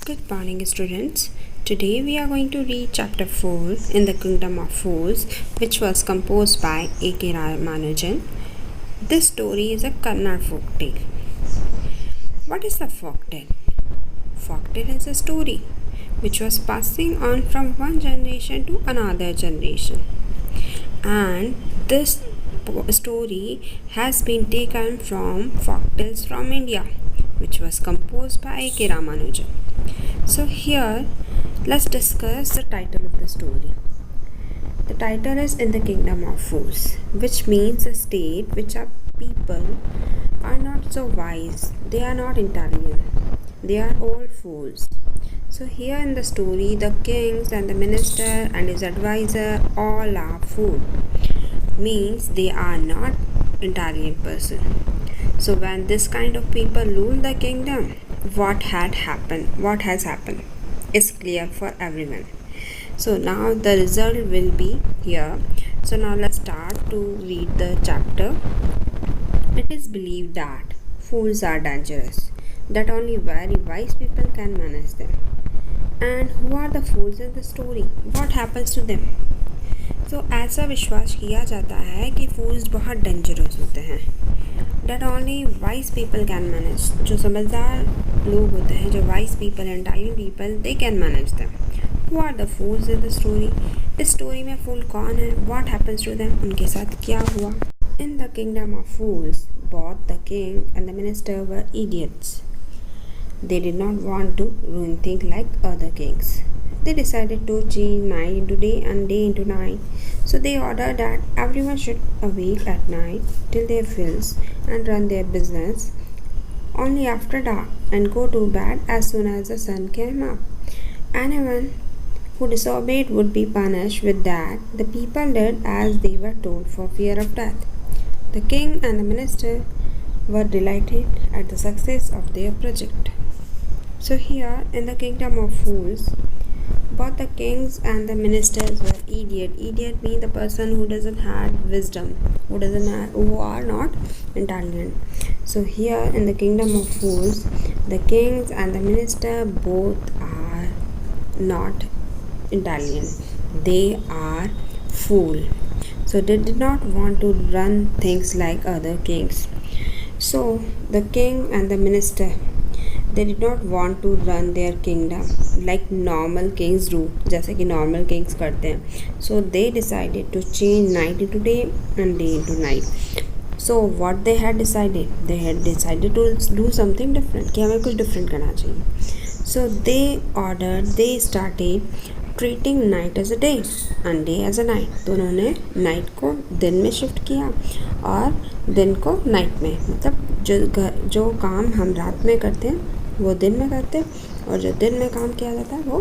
Good morning, students. Today we are going to read chapter 4 in the Kingdom of Fools, which was composed by A.K. Ramanujan. This story is a Kannada folk tale. What is a folk tale? Folk tale is a story which was passing on from one generation to another generation. And this story has been taken from folk tales from India, which was composed by A.K. Ramanujan. So here, let's discuss the title of the story. The title is In the Kingdom of Fools, which means a state which our people are not so wise, they are not intelligent, they are all fools. So here in the story, the kings and the minister and his advisor all are fools, means they are not intelligent person. So when this kind of people rule the kingdom, what has happened is clear for everyone. So now the result will be here. So now let's start to read the chapter. It is believed that fools are dangerous, that only very wise people can manage them. And who are the fools in the story? What happens to them? तो ऐसा विश्वास किया जाता है कि फूल्स बहुत dangerous होते हैं, debt only wise people can manage. जो समझदार लोग होते हैं, जो wise people and time people, they can manage them. Who are the fools in the story? इस स्टोरी में फूल कौन है? What happens to them? उनके साथ क्या हुआ? In the kingdom of fools both the king and the minister were idiots. They did not want to ruin things like other kings. They decided to change night into day and day into night. So they ordered that everyone should awake at night till their fills and run their business only after dark and go to bed as soon as the sun came up. Anyone who disobeyed would be punished with that. The people did as they were told for fear of death. The king and the minister were delighted at the success of their project. So here in the kingdom of fools, both the kings and the ministers were idiot. Idiot means the person who doesn't have wisdom, who are not intelligent. So here in the kingdom of fools, the kings and the minister both are not intelligent. They are fool. So they did not want to run things like other kings. So the king and the minister, they did not want to run their kingdom like normal kings do, जैसे कि normal kings करते हैं. So they decided to change night into day and day into night. So what they had decided? They had decided to do something different, कि हमें कुछ different करना चाहिए. So they started treating night as a day and day as a night. तो उन्होंने night को दिन में shift किया और दिन को night में. मतलब जो काम हम रात में करते हैं वो दिन में करते हैं और जो दिन में काम किया जाता है वो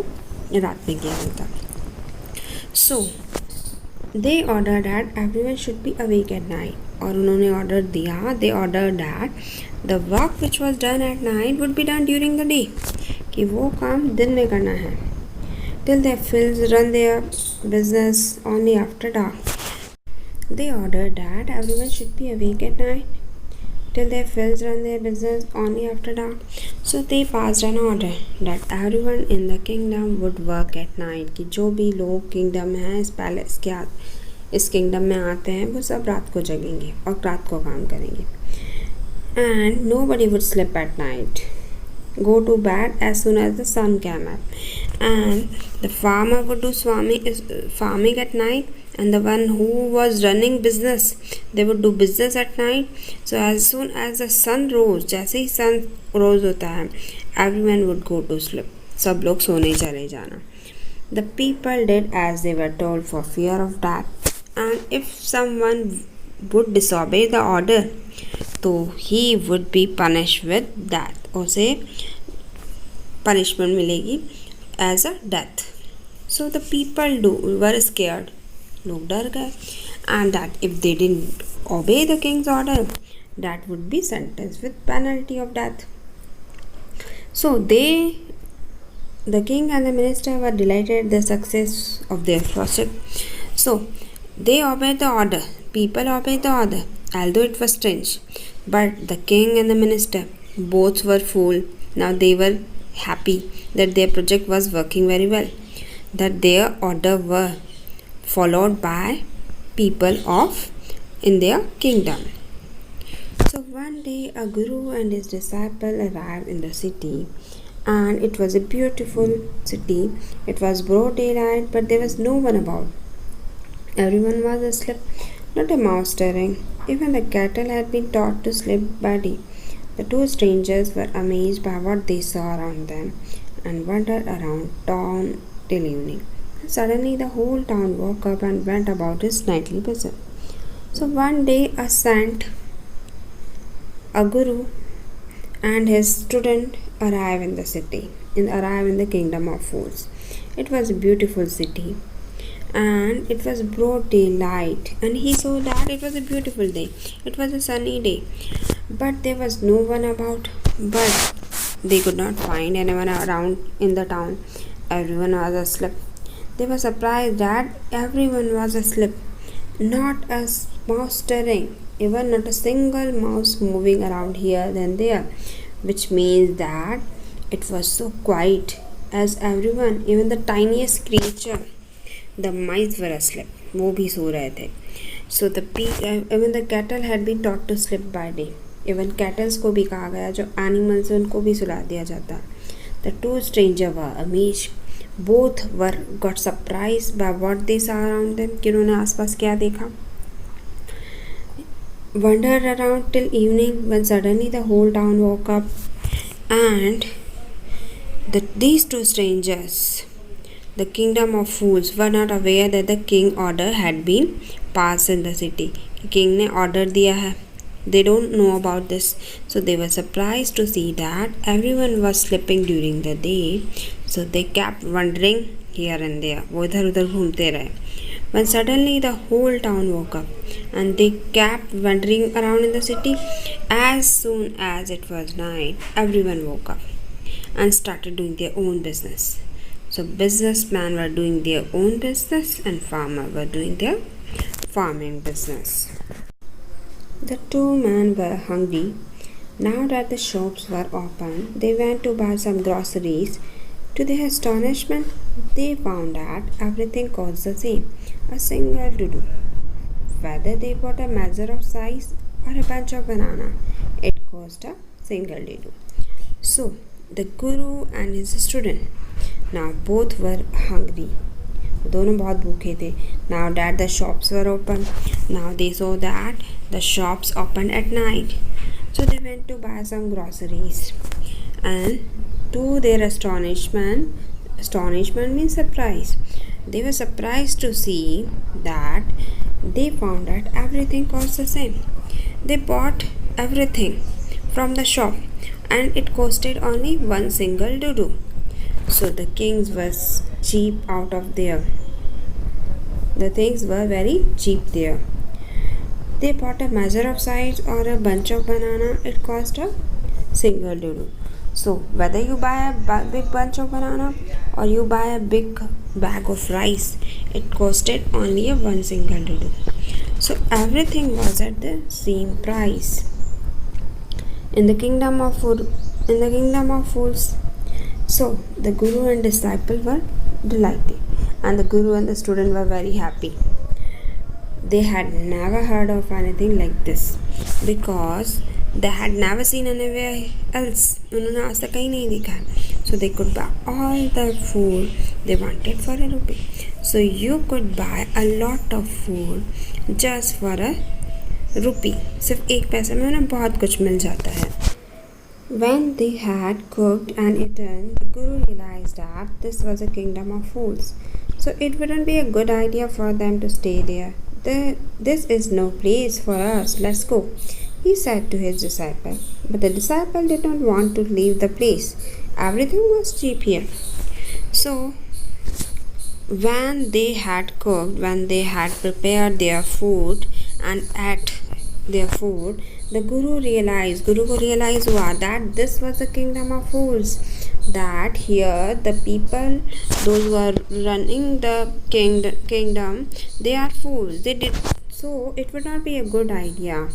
रात में किया जाता है. So they order that everyone should be awake at night. और उन्होंने ऑर्डर दिया, they order that the work which was done at night would be done during the day, कि वो काम दिन में करना है. Till their fields run their business only after dark. They order that everyone should be awake at night till their fields run their business only after dark. So they passed an order that everyone in the kingdom would work at night. कि जो भी लोग kingdom में हैं, इस palace के इस kingdom में आते हैं, वो सब रात को जगेंगे और रात को काम करेंगे. And nobody would sleep at night. Go to bed as soon as the sun came up. And the farmer would do farming at night. And the one who was running business, they would do business at night. So as soon as the sun rose, जैसे ही sun rose होता है, everyone would go to sleep. सब लोग सोने चले जाना. The people did as they were told for fear of death. And if someone would disobey the order, तो he would be punished with death. उसे punishment मिलेगी as a death. So the people were scared. लोग डर गए. And that if they didn't obey the king's order, that would be sentenced with penalty of death. So the king and the minister were delighted at the success of their project. So they obeyed the order. People obeyed the order, although it was strange. But the king and the minister both were fooled. Now they were happy that their project was working very well, that their order were followed by people of in their kingdom. So one day a guru and his disciple arrived in the city, and it was a beautiful city. It was broad daylight, but there was no one about. Everyone was asleep, not a mouse stirring. Even the cattle had been taught to sleep by day. The two strangers were amazed by what they saw around them and wandered around town till evening. Suddenly, the whole town woke up and went about its nightly business. So, one day, a guru, and his student arrived in the city, arrived in the kingdom of fools. It was a beautiful city, and it was broad daylight, and he saw that it was a beautiful day. It was a sunny day, but there was no one about. But they could not find anyone around in the town. Everyone was asleep. They were surprised that everyone was asleep. Not a mouse stirring, even not a single mouse moving around here and there, which means that it was so quiet as everyone, even the tiniest creature, the mice were asleep. वो भी सो रहे थे. So even the cattle had been taught to sleep by day. Even cattles को भी कहा गया, जो animals हैं उनको भी सुला दिया जाता. The two strangers were amazed. Both were got surprised by what they saw around them. कि उन्होंने आसपास क्या देखा. Wandered around till evening, when suddenly the whole town woke up, and these two strangers, the kingdom of fools, were not aware that the king order had been passed in the city. King ने order दिया है. They don't know about this, so they were surprised to see that everyone was sleeping during the day. So they kept wandering here and there. वो इधर उधर घूमते रहे. When suddenly the whole town woke up, and they kept wandering around in the city. As soon as it was night, everyone woke up and started doing their own business. So businessmen were doing their own business, and farmers were doing their farming business. The two men were hungry. Now that the shops were open, they went to buy some groceries. To their astonishment, they found that everything cost the same, a single doodoo. Whether they bought a measure of size or a bunch of banana, it cost a single doodoo. So, the guru and his student, now both were hungry. दोनों बहुत भूखे थे. Now that the shops were open, now they saw that the shops opened at night. So they went to buy some groceries, and to their astonishment means surprise, they were surprised to see that they found that everything cost the same. They bought everything from the shop, and it costed only one single doodoo. So the kings was cheap out of there. The things were very cheap there. They bought a measure of size or a bunch of banana, it cost a single doodoo. So whether you buy a big bunch of banana or you buy a big bag of rice, it costed only a one single doodoo. So everything was at the same price. In the kingdom of fools. So the guru and disciple were delighted, and the guru and the student were very happy. They had never heard of anything like this, because they had never seen anywhere else. उन्होंने आज तक कहीं नहीं देखा. So they could buy all the food they wanted for a rupee. So you could buy a lot of food just for a rupee. सिर्फ एक पैसे में उन्हें बहुत कुछ मिल जाता है. When they had cooked and eaten, the guru realized that this was a kingdom of fools. So it wouldn't be a good idea for them to stay there. This is no place for us. Let's go, he said to his disciple. But the disciple did not want to leave the place. Everything was cheap here. So when they had cooked, when they had prepared their food and ate their food, the guru को realized हुआ that this was the kingdom of fools, that here the people, those who are running the kingdom, they are fools. So it would not be a good idea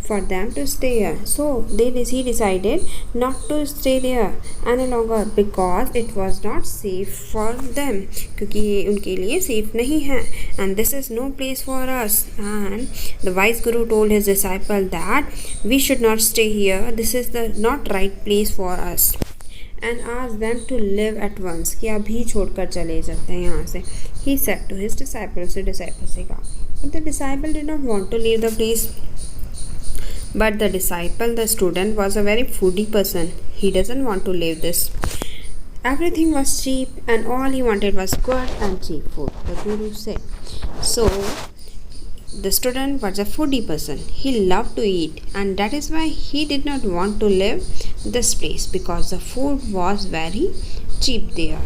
for them to stay here. So he decided not to stay there any longer because it was not safe for them. क्योंकि ये उनके लिए safe नहीं है. And this is no place for us. And the wise guru told his disciple that we should not stay here. This is the not right place for us. And asked them to leave at once. कि अभी छोड़कर चले जाते हैं यहाँ से. He said to his disciples. Disciple से कहा. But the disciple did not want to leave the place. But the disciple, the student, was a very foodie person. He doesn't want to leave this. Everything was cheap and all he wanted was good and cheap food, the guru said. So, the student was a foodie person. He loved to eat and that is why he did not want to leave this place because the food was very cheap there.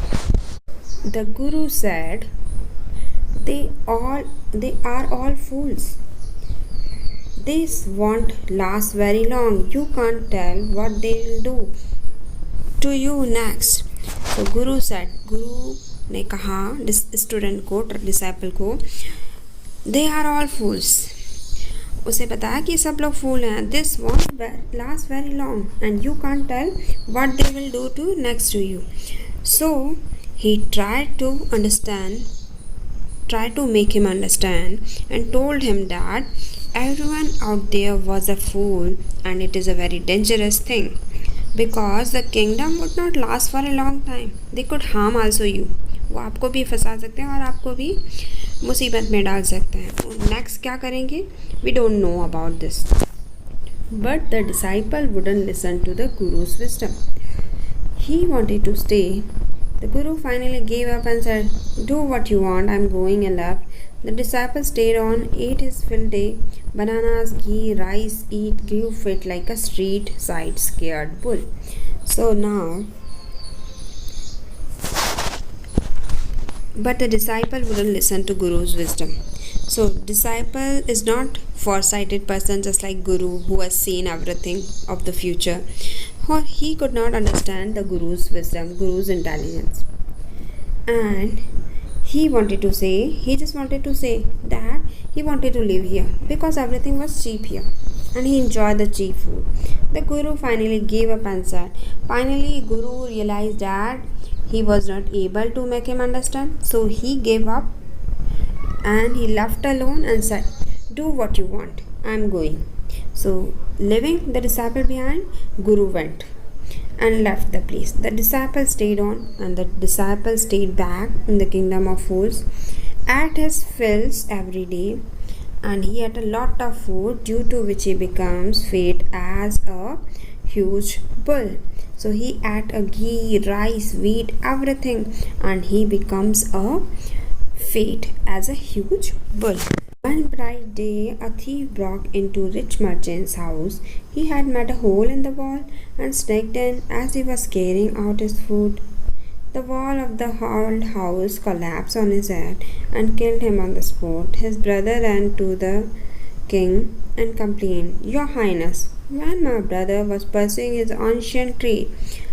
The guru said, They are all fools. This won't last very long. You can't tell what they'll do to you next. So Guru said, Guru ने कहा student को, disciple को, they are all fools. उसे बताया कि सब लोग फूल हैं. This won't last very long and you can't tell what they will do to next to you. So he tried to make him understand and told him that everyone out there was a fool and it is a very dangerous thing because the kingdom would not last for a long time. They could harm also you. वो आपको भी फंसा सकते हैं और आपको भी मुसीबत में डाल सकते हैं. नेक्स्ट क्या करेंगे? We don't know about this. But the disciple wouldn't listen to the guru's wisdom. He wanted to stay. The guru finally gave up and said, Do what you want, I'm going, and left. The disciple stayed on, ate his full day. Bananas, ghee, rice, grew fit like a street side scared bull. So now, but the disciple wouldn't listen to Guru's wisdom. So disciple is not foresighted person just like Guru who has seen everything of the future. Or he could not understand the Guru's wisdom, Guru's intelligence. And he just wanted to say that he wanted to live here because everything was cheap here and he enjoyed the cheap food. The Guru finally gave up and said, finally Guru realized that he was not able to make him understand. So he gave up and he left alone and said, Do what you want, I am going. So leaving the disciple behind, Guru went and left the place. The disciple stayed on and the disciple stayed back in the kingdom of fools, ate his fills every day, and he ate a lot of food due to which he becomes fat as a huge bull. So he ate a ghee, rice, wheat, everything, and he becomes a fat as a huge bull. One bright day, a thief broke into rich merchant's house. He had made a hole in the wall and sneaked in as he was carrying out his food. The wall of the old house collapsed on his head and killed him on the spot. His brother ran to the king and complained, Your Highness, when my brother was pursuing his ancient trade,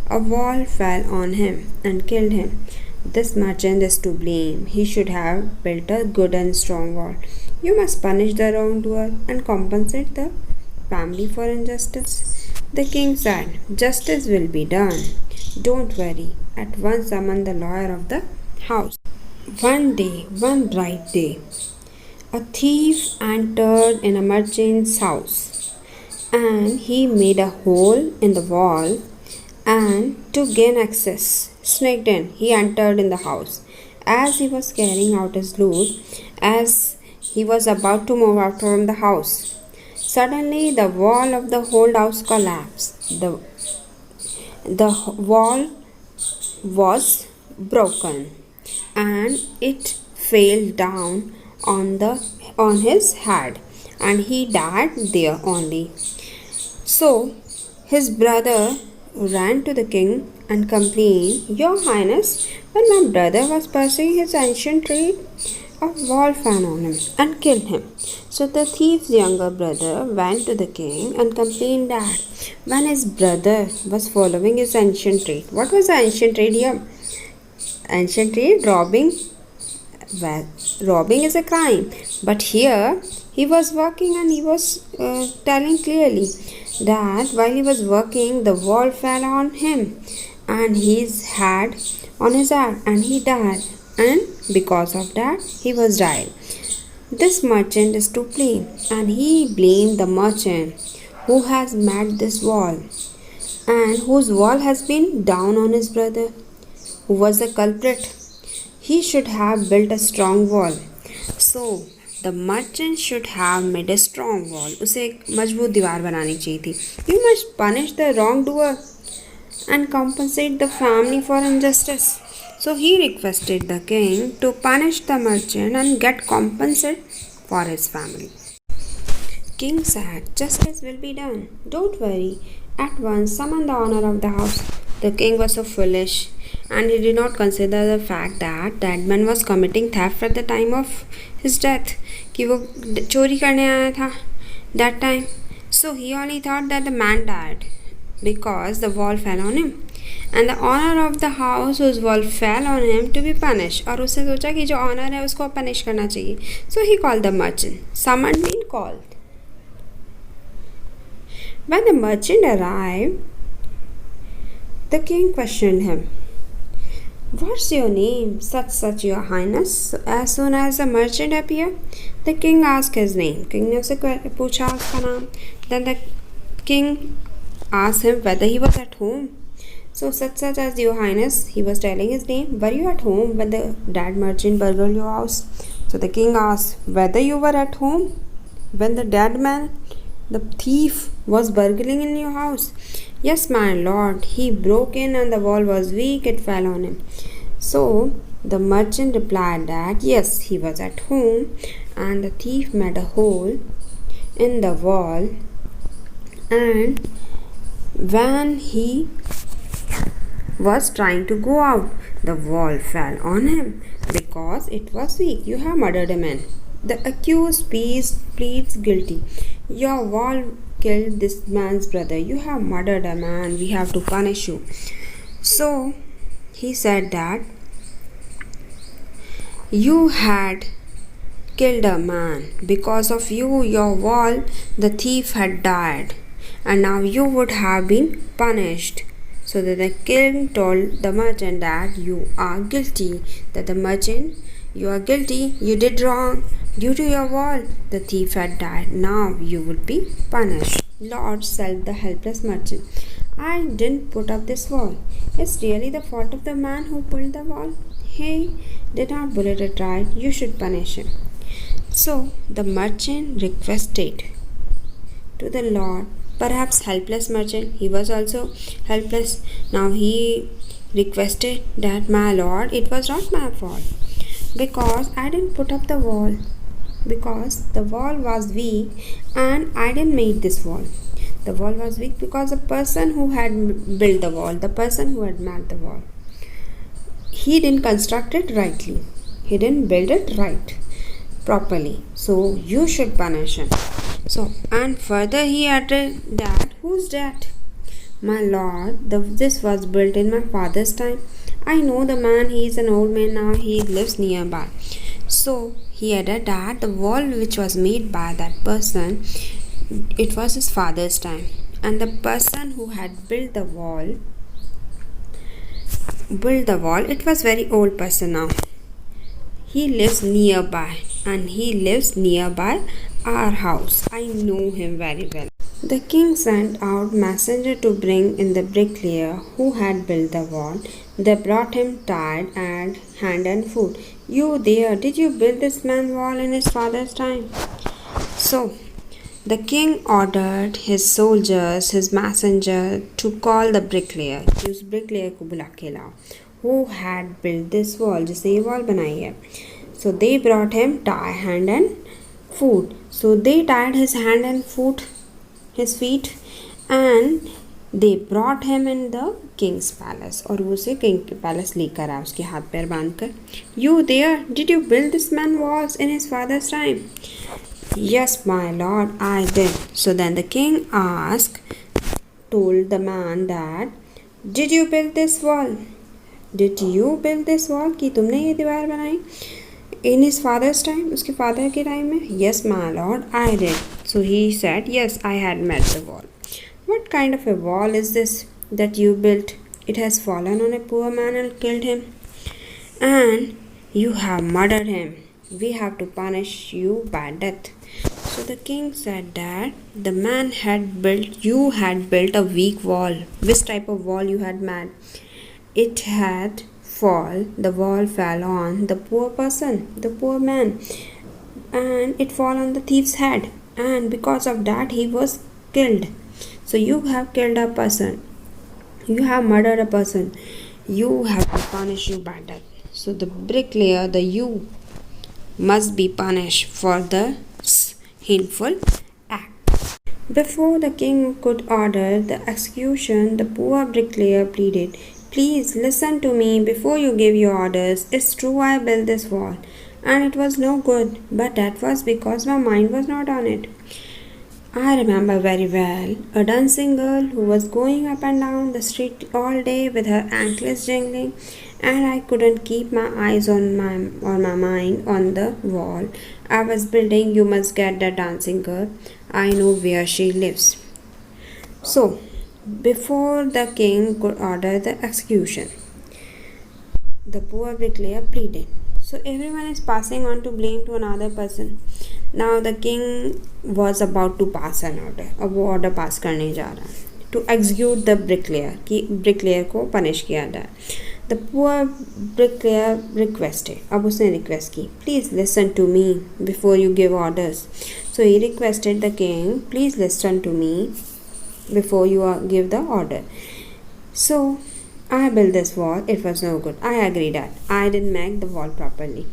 a wall fell on him and killed him. This merchant is to blame. He should have built a good and strong wall. You must punish the wrongdoer and compensate the family for injustice. The king said, Justice will be done. Don't worry. At once summon the lawyer of the house. One bright day, a thief entered in a merchant's house and he made a hole in the wall and to gain access, sneaked in. He entered in the house. As he was carrying out his loot, as he was about to move out from the house, suddenly the wall of the whole house collapsed. The wall was broken and it fell down on his head and he died there only. So his brother ran to the king and complained, Your Highness, when my brother was pursuing his ancient trade, a wall fell on him and killed him. So the thief's younger brother went to the king and complained that when his brother was following his ancient trade, what was the ancient trade here? Ancient trade, robbing. Well, robbing is a crime, but here he was working and he was telling clearly that while he was working, the wall fell on him and his head on his head and he died, and because of that he was died. This merchant is to blame, and he blamed the merchant who has made this wall and whose wall has been down on his brother, who was the culprit. He should have built a strong wall. So the merchant should have made a strong wall. उसे एक मजबूत दीवार बनानी चाहिए थी. You must punish the wrongdoer and compensate the family for injustice. So he requested the king to punish the merchant and get compensation for his family. King said, "Justice will be done. Don't worry. At once summon the owner of the house." The king was so foolish, and he did not consider the fact that that man was committing theft at the time of his death. कि वो चोरी करने आया था that time. So he only thought that the man died because the wall fell on him, and the owner of the house whose wall fell on him to be punished. और उसने सोचा कि जो owner है उसको punish करना चाहिए. So he called the merchant. Summoned mean called. When the merchant arrived, the king questioned him. "What's your name, such your highness?" So as soon as the merchant appeared, the king asked his name. King ने उससे पूछा उसका नाम. Then the king asked him whether he was at home. So such as your highness, he was telling his name. Were you at home when the dead merchant burgled your house? So the king asked whether you were at home when the dead man, the thief, was burgling in your house. Yes, my lord. He broke in and the wall was weak. It fell on him. So the merchant replied that yes, he was at home and the thief made a hole in the wall, and when he was trying to go out, the wall fell on him because it was weak. You have murdered a man. The accused pleads guilty. Your wall killed this man's brother. You have murdered a man. We have to punish you. So he said that you had killed a man. Because of you, your wall, the thief had died, and now you would have been punished. So that the king told the merchant that you are guilty, that the merchant, you are guilty, you did wrong. Due to your wall, the thief had died. Now you would be punished. Lord, said the helpless merchant, I didn't put up this wall. It's really the fault of the man who built the wall. He did not build it right. You should punish him. So the merchant requested to the Lord, perhaps helpless merchant, he was also helpless. Now he requested that, my lord, it was not my fault because I didn't put up the wall, because the wall was weak and I didn't make this wall. The wall was weak because the person who had built the wall, the person who had made the wall, he didn't construct it rightly. He didn't build it right, properly. So you should punish him. So, and further he added that, who's that? My lord, this was built in my father's time. I know the man, he is an old man now, he lives nearby. So he added that the wall which was made by that person, it was his father's time. And the person who had built the wall, it was very old person now. He lives nearby, and he lives nearby our house. I know him very well. The king sent out messenger to bring in the bricklayer who had built the wall. They brought him tied and hand and foot. You there, did you build this man's wall in his father's time? So the king ordered his soldiers, his messenger, to call the bricklayer. उस bricklayer को बुला के लाओ, who had built this wall, जिसने ये wall बनाई है. So they brought him tie, hand and foot. So they tied his hand and foot, his feet, and they brought him in the king's palace. और वो उसे king के palace लेकर आया, उसके हाथ पैर बांधकर. You there, did you build this man walls in his father's time? Yes, my lord, I did. So then the king told the man that, did you build this wall? Did you build this wall? कि तुमने ये दीवार बनाई? In his father's time, उसके father के time में? Yes, my lord, I did. So he said, yes, I had met the wall. What kind of a wall is this that you built? It has fallen on a poor man and killed him. And you have murdered him. We have to punish you by death. So the king said that you had built a weak wall. Which type of wall you had made? It had the wall fell on the poor person, the poor man, and it fell on the thief's head, and because of that he was killed. So you have killed a person, you have murdered a person, you have to punish you by death. So the bricklayer, you must be punished for the sinful act. Before the king could order the execution, the poor bricklayer pleaded, please listen to me before you give your orders. It's true I built this wall and it was no good, but that was because my mind was not on it. I remember very well a dancing girl who was going up and down the street all day with her anklets jingling, and I couldn't keep my eyes on my mind on the wall I was building. You must get that dancing girl. I know where she lives. So, before the king could order the execution, the poor bricklayer pleaded. So everyone is passing on to blame to another person. Now the king was about to pass an order. अब वो order pass करने जा रहा है to execute the bricklayer, कि bricklayer को punish किया जाए. The poor bricklayer requested. अब उसने request की, please listen to me before you give orders. So he requested the king, please listen to me before you give the order. So I built this wall. It was no good. I agree that I didn't make the wall properly,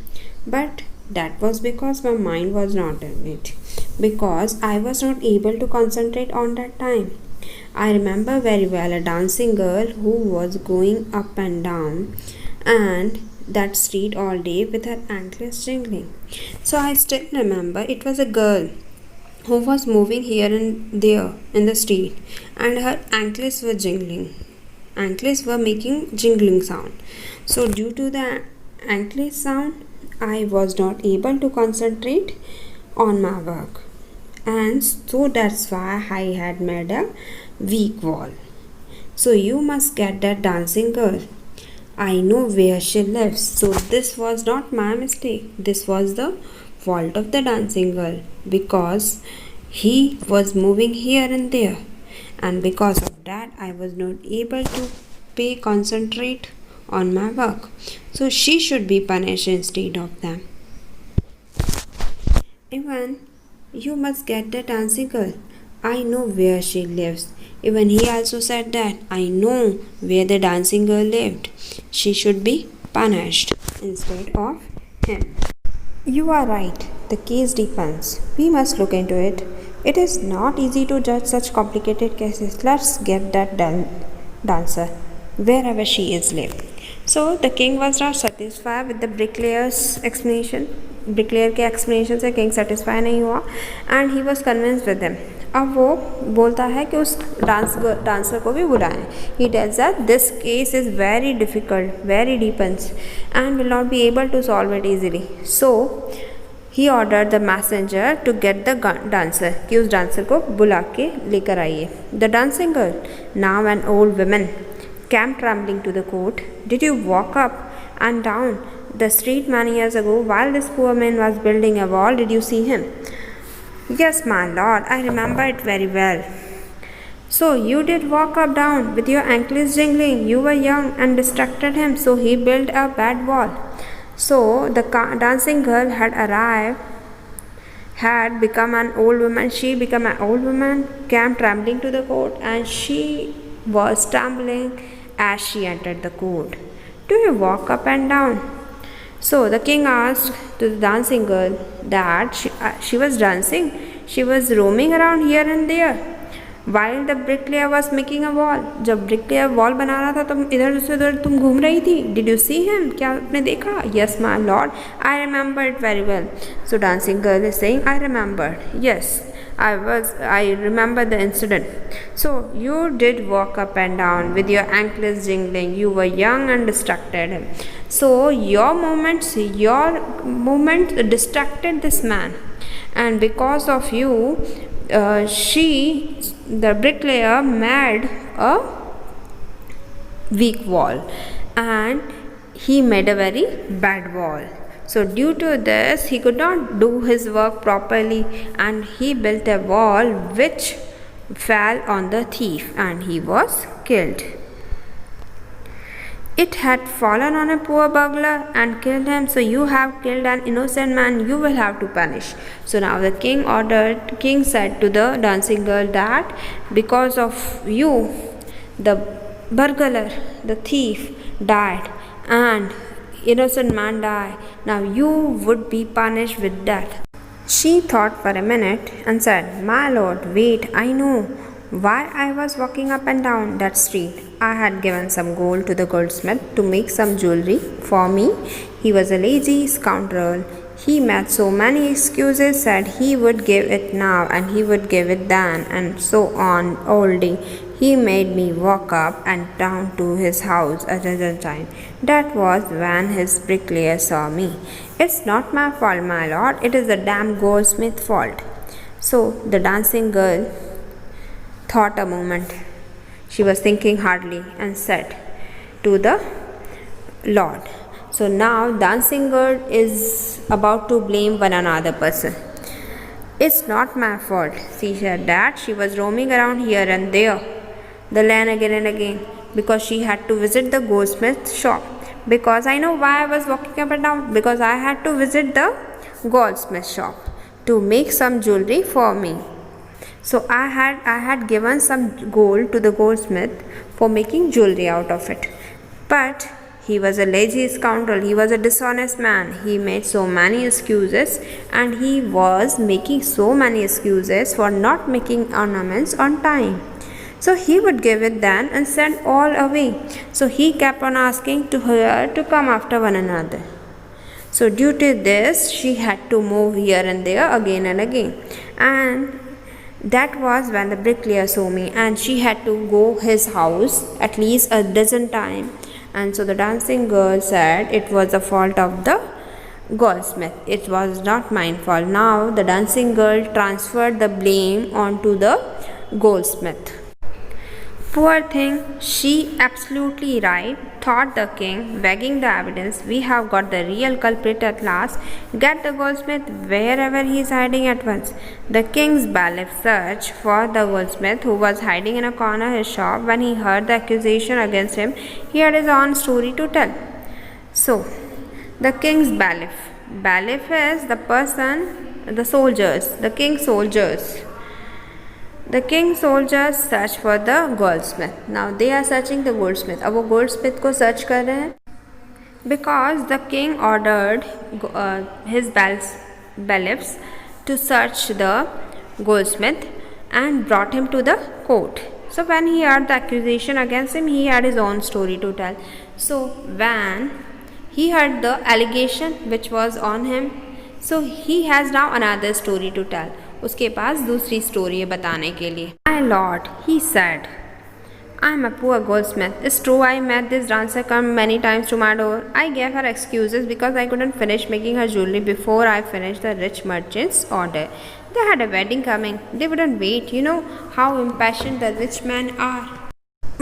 but that was because my mind was not in it, because I was not able to concentrate on that time. I remember very well a dancing girl who was going up and down and that street all day with her anklets jingling. So I still remember it was a girl who was moving here and there in the street, and her anklets were jingling. Anklets were making jingling sound. So due to the anklet sound, I was not able to concentrate on my work, and so that's why I had made a weak wall. So you must get that dancing girl. I know where she lives. So this was not my mistake. This was the fault of the dancing girl, because he was moving here and there, and because of that I was not able to concentrate on my work. So she should be punished instead of them. Even you must get the dancing girl. I know where she lives. Even he also said that I know where the dancing girl lived. She should be punished instead of him. You are right. The case depends. We must look into it. It is not easy to judge such complicated cases. Let's get that dancer wherever she is live. So the king was not satisfied with the bricklayer's explanation. Bricklayer के explanation से king satisfy नहीं हुआ, and he was convince with him. अब वो बोलता है कि उस डांसर को भी बुलाएं. He tells that this case is very difficult, very deepens and will not be able to solve it easily. So he order the messenger to get the dancer, कि उस डांसर को बुला के लेकर आइए. The dancing girl, now an old woman, came trembling to the court. Did you walk up and down the street many years ago while this poor man was building a wall? Did you see him? Yes, my lord, I remember it very well. So you did walk up down with your anklets jingling. You were young and distracted him, so he built a bad wall. So the dancing girl had become an old woman. She became an old woman, came trembling to the court, and she was trembling as she entered the court. Do you walk up and down? So the king asked to the dancing girl that she was dancing. She was roaming around here and there while the bricklayer was making a wall. जब bricklayer wall बना रहा था तुम इधर से उधर तुम घूम रही थी. Did you see him? क्या आपने देखा? Yes, my lord, I remember it very well. So dancing girl is saying, I remembered. Yes, I remember the incident. So you did walk up and down with your ankles jingling. You were young and distracted. So your movement distracted this man, and because of you, the bricklayer, made a weak wall, and he made a very bad wall. So due to this, he could not do his work properly, and he built a wall which fell on the thief, and he was killed. It had fallen on a poor burglar and killed him. So you have killed an innocent man, you will have to punish. So now the king said to the dancing girl that because of you, the burglar, the thief died, and innocent man died. Now you would be punished with death. She thought for a minute and said, "My lord, wait, I know why I was walking up and down that street. I had given some gold to the goldsmith to make some jewelry for me. He was a lazy scoundrel. He made so many excuses, said he would give it now and he would give it then, and so on all day. He made me walk up and down to his house another time. That was when his bricklayer saw me. It's not my fault, my lord. It is the damn goldsmith's fault." So the dancing girl thought a moment. She was thinking hardly and said to the Lord. So now dancing girl is about to blame one another person. "It's not my fault," she said, "that she was roaming around here and there, the land again and again, because she had to visit the goldsmith's shop. Because I know why I was walking up and down, because I had to visit the goldsmith's shop to make some jewelry for me. So I had given some gold to the goldsmith for making jewelry out of it. But he was a lazy scoundrel. He was a dishonest man. He made so many excuses, and he was making so many excuses for not making ornaments on time. So he would give it then and send all away. So he kept on asking to her to come after one another. So due to this, she had to move here and there again and again. And that was when the bricklayer saw me, and she had to go his house at least a dozen times. And so the dancing girl said it was the fault of the goldsmith. It was not my fault. Now the dancing girl transferred the blame onto the goldsmith. "Poor thing, she absolutely right," thought the king, wagging the evidence. "We have got the real culprit at last. Get the goldsmith wherever he is hiding at once." The king's bailiff searched for the goldsmith, who was hiding in a corner of his shop. When he heard the accusation against him, he had his own story to tell. So, the king's bailiff. Bailiff is the person, the soldiers, the king's soldiers. The king's soldiers search for the goldsmith. Now they are searching the goldsmith. अब वो goldsmith को search कर रहे हैं, because the king ordered his bailiffs to search the goldsmith and brought him to the court. So when he heard the accusation against him, he had his own story to tell. So when he heard the allegation which was on him, so he has now another story to tell. उसके पास दूसरी story है बताने के लिए. "My lord," he said, "I am a poor goldsmith. It's true I met this dancer come many times to my door. I gave her excuses because I couldn't finish making her jewelry before I finished the rich merchant's order. They had a wedding coming. They wouldn't wait. You know how impatient the rich men are."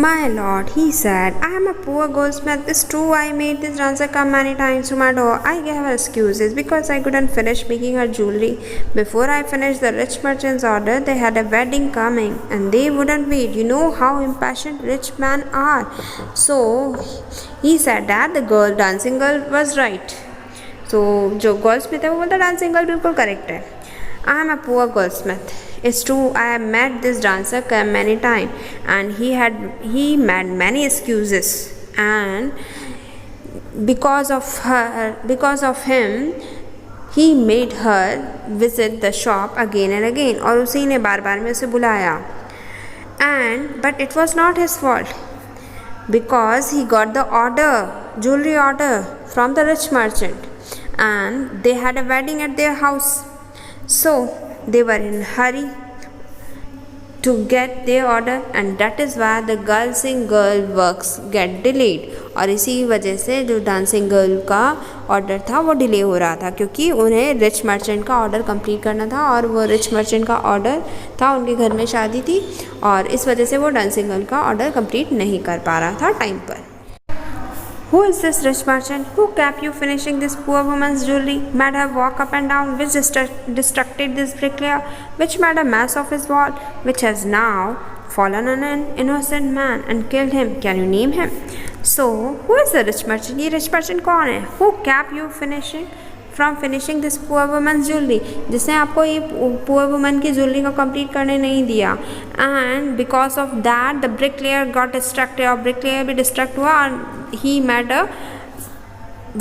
"My lord," he said, "I am a poor goldsmith. It's true I made this dancer come many times to my door. I gave her excuses because I couldn't finish making her jewelry before I finished the rich merchant's order. They had a wedding coming and they wouldn't wait. You know how impatient rich men are." So he said that the dancing girl was right. So जो goldsmith है वो बोलता dancing girl बिल्कुल correct है. "I am a poor goldsmith. It's true I have met this dancer come many times, and he made many excuses, and because of him, he made her visit the shop again and again, और उसी ने बार बार में उसे बुलाया. But it was not his fault, because he got the jewelry order from the rich merchant, and they had a wedding at their house. So they were in a hurry to get their order and that is why the dancing girl works get delayed. और इसी वजह से जो dancing girl का order था वो delay हो रहा था क्योंकि उन्हें रिच मर्चेंट का ऑर्डर कंप्लीट करना था और वो रिच मर्चेंट का ऑर्डर था, उनके घर में शादी थी और इस वजह से वो डांसिंग गर्ल का ऑर्डर कंप्लीट नहीं कर पा रहा था टाइम पर. Who is this rich merchant who kept you finishing this poor woman's jewelry, made her walk up and down, which distracted this bricklayer, which made a mess of his wall, which has now fallen on an innocent man and killed him? Can you name him? So, who is the rich merchant? ये rich merchant कौन है? Who kept you from finishing this poor woman's jewelry? जिसने आपको ये poor woman की jewelry को complete करने नहीं दिया. And because of that, the bricklayer got distracted और bricklayer भी distract हुआ और he made a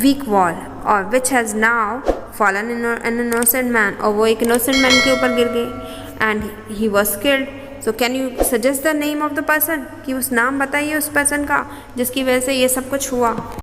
weak wall or which has now fallen in an innocent man और वो एक innocent man के ऊपर गिर गई and he was killed. So can you suggest the name of the person? कि उस नाम बताइए उस person का जिसकी वजह से ये सब कुछ हुआ.